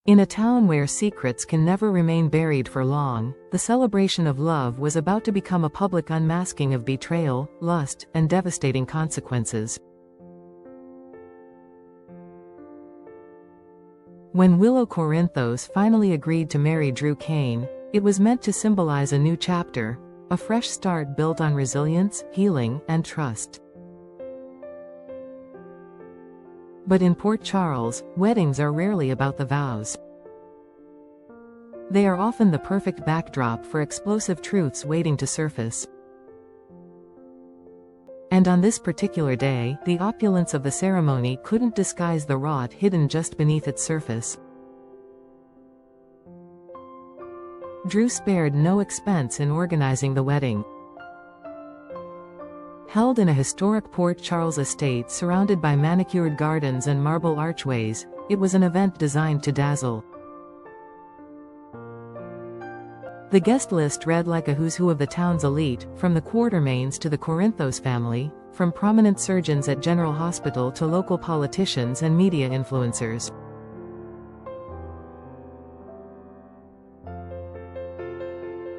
In a town where secrets can never remain buried for long, the celebration of love was about to become a public unmasking of betrayal, lust, and devastating consequences. When Willow Corinthos finally agreed to marry Drew Kane, it was meant to symbolize a new chapter, a fresh start built on resilience, healing, and trust. But in Port Charles, weddings are rarely about the vows. They are often the perfect backdrop for explosive truths waiting to surface. And on this particular day, the opulence of the ceremony couldn't disguise the rot hidden just beneath its surface. Drew spared no expense in organizing the wedding. Held in a historic Port Charles estate surrounded by manicured gardens and marble archways, it was an event designed to dazzle. The guest list read like a who's who of the town's elite, from the Quartermains to the Corinthos family, from prominent surgeons at General Hospital to local politicians and media influencers.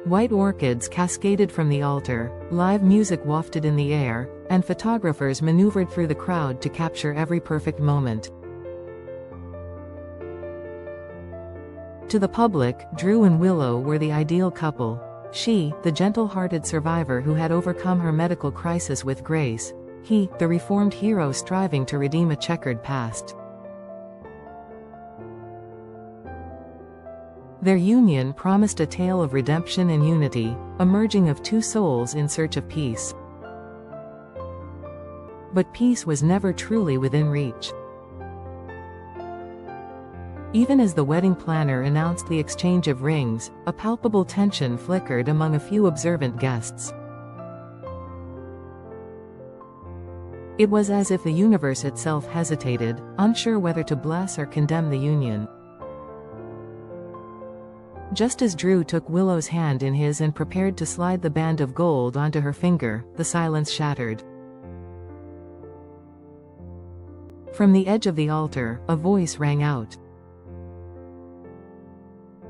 White orchids cascaded from the altar, live music wafted in the air, and photographers maneuvered through the crowd to capture every perfect moment. To the public, Drew and Willow were the ideal couple. She, the gentle-hearted survivor who had overcome her medical crisis with grace. He, the reformed hero striving to redeem a checkered past. Their union promised a tale of redemption and unity, a merging of two souls in search of peace. But peace was never truly within reach. Even as the wedding planner announced the exchange of rings, a palpable tension flickered among a few observant guests. It was as if the universe itself hesitated, unsure whether to bless or condemn the union. Just as Drew took Willow's hand in his and prepared to slide the band of gold onto her finger, the silence shattered. From the edge of the altar, a voice rang out.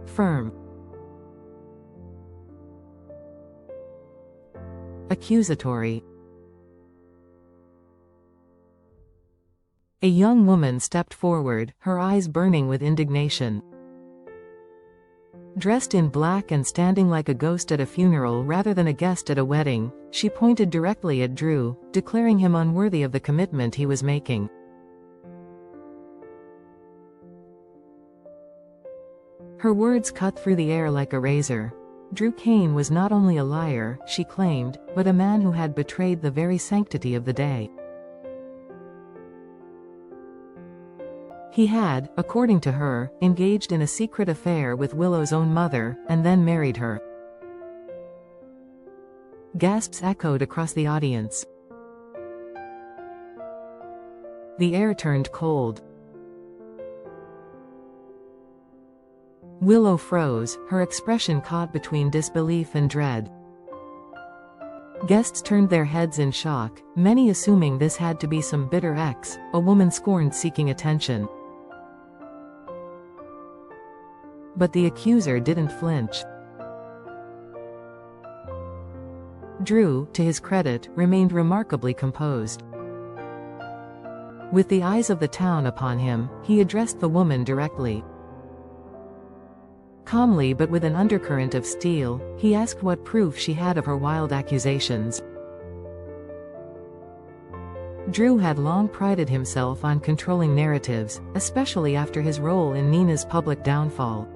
Firm. Accusatory. A young woman stepped forward, her eyes burning with indignation. Dressed in black and standing like a ghost at a funeral rather than a guest at a wedding, she pointed directly at Drew, declaring him unworthy of the commitment he was making. Her words cut through the air like a razor. Drew Kane was not only a liar, she claimed, but a man who had betrayed the very sanctity of the day. He had, according to her, engaged in a secret affair with Willow's own mother, and then married her. Gasps echoed across the audience. The air turned cold. Willow froze, her expression caught between disbelief and dread. Guests turned their heads in shock, many assuming this had to be some bitter ex, a woman scorned seeking attention. But the accuser didn't flinch. Drew, to his credit, remained remarkably composed. With the eyes of the town upon him, he addressed the woman directly. Calmly but with an undercurrent of steel, he asked what proof she had of her wild accusations. Drew had long prided himself on controlling narratives, especially after his role in Nina's public downfall.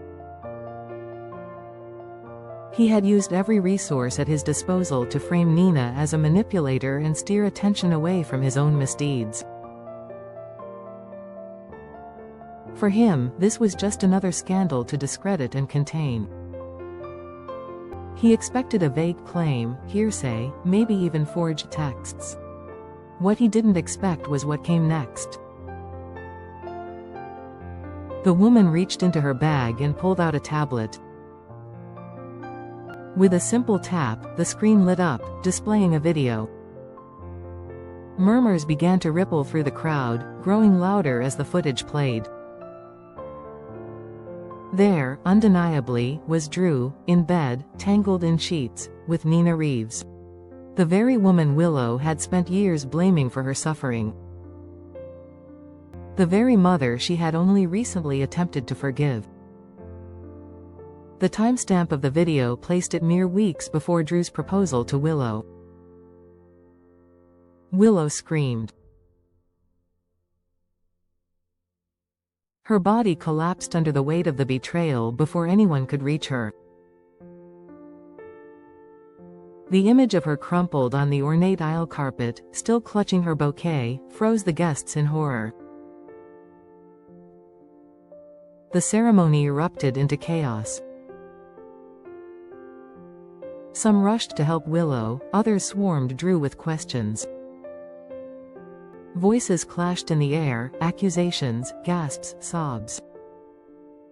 He had used every resource at his disposal to frame Nina as a manipulator and steer attention away from his own misdeeds. For him, this was just another scandal to discredit and contain. He expected a vague claim, hearsay, maybe even forged texts. What he didn't expect was what came next. The woman reached into her bag and pulled out a tablet. With a simple tap, the screen lit up, displaying a video. Murmurs began to ripple through the crowd, growing louder as the footage played. There, undeniably, was Drew, in bed, tangled in sheets, with Nina Reeves. The very woman Willow had spent years blaming for her suffering. The very mother she had only recently attempted to forgive. The timestamp of the video placed it mere weeks before Drew's proposal to Willow. Willow screamed. Her body collapsed under the weight of the betrayal before anyone could reach her. The image of her crumpled on the ornate aisle carpet, still clutching her bouquet, froze the guests in horror. The ceremony erupted into chaos. Some rushed to help Willow, others swarmed Drew with questions. Voices clashed in the air, accusations, gasps, sobs.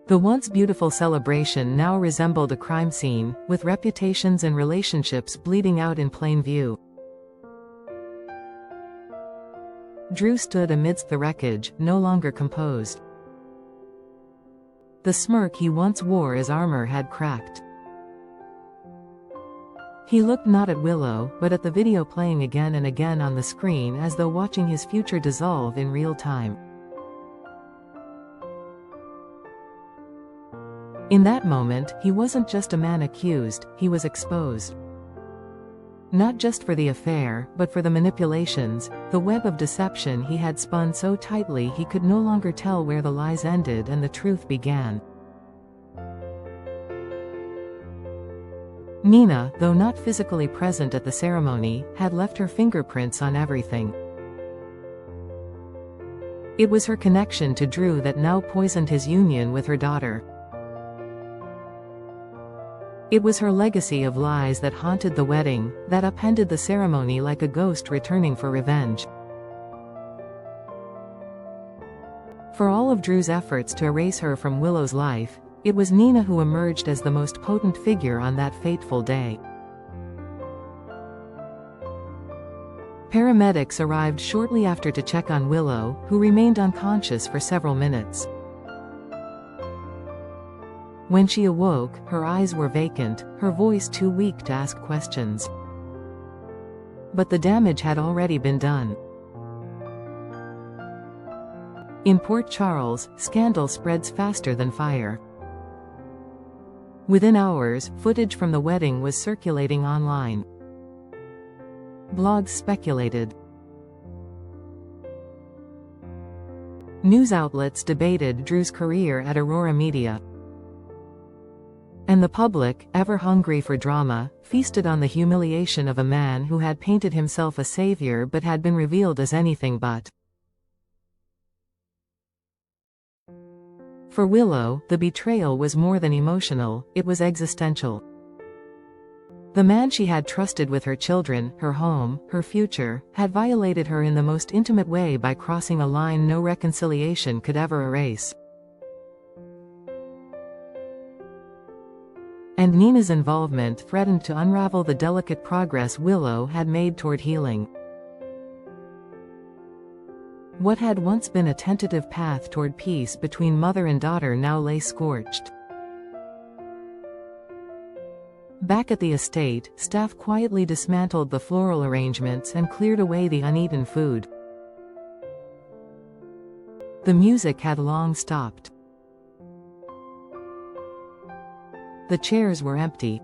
The once beautiful celebration now resembled a crime scene, with reputations and relationships bleeding out in plain view. Drew stood amidst the wreckage, no longer composed. The smirk he once wore as armor had cracked. He looked not at Willow, but at the video playing again and again on the screen, as though watching his future dissolve in real time. In that moment, he wasn't just a man accused, he was exposed. Not just for the affair, but for the manipulations, the web of deception he had spun so tightly he could no longer tell where the lies ended and the truth began. Nina, though not physically present at the ceremony, had left her fingerprints on everything. It was her connection to Drew that now poisoned his union with her daughter. It was her legacy of lies that haunted the wedding, that upended the ceremony like a ghost returning for revenge. For all of Drew's efforts to erase her from Willow's life, it was Nina who emerged as the most potent figure on that fateful day. Paramedics arrived shortly after to check on Willow, who remained unconscious for several minutes. When she awoke, her eyes were vacant, her voice too weak to ask questions. But the damage had already been done. In Port Charles, scandal spreads faster than fire. Within hours, footage from the wedding was circulating online. Blogs speculated. News outlets debated Drew's career at Aurora Media. And the public, ever hungry for drama, feasted on the humiliation of a man who had painted himself a savior but had been revealed as anything but. For Willow, the betrayal was more than emotional, it was existential. The man she had trusted with her children, her home, her future, had violated her in the most intimate way by crossing a line no reconciliation could ever erase. And Nina's involvement threatened to unravel the delicate progress Willow had made toward healing. What had once been a tentative path toward peace between mother and daughter now lay scorched. Back at the estate, staff quietly dismantled the floral arrangements and cleared away the uneaten food. The music had long stopped. The chairs were empty.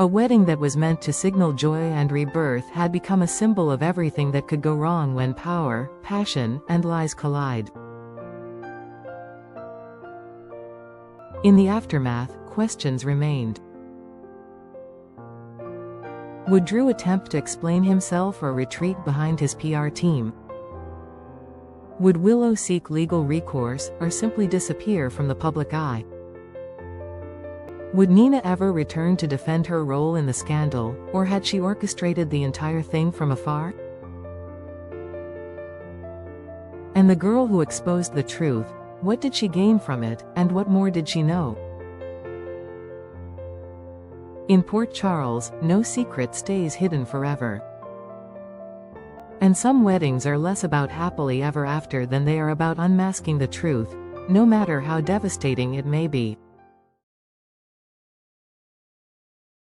A wedding that was meant to signal joy and rebirth had become a symbol of everything that could go wrong when power, passion, and lies collide. In the aftermath, questions remained. Would Drew attempt to explain himself or retreat behind his PR team? Would Willow seek legal recourse, or simply disappear from the public eye? Would Nina ever return to defend her role in the scandal, or had she orchestrated the entire thing from afar? And the girl who exposed the truth, what did she gain from it, and what more did she know? In Port Charles, no secret stays hidden forever. And And some weddings are less about happily ever after than they are about unmasking the truth, no matter how devastating it may be.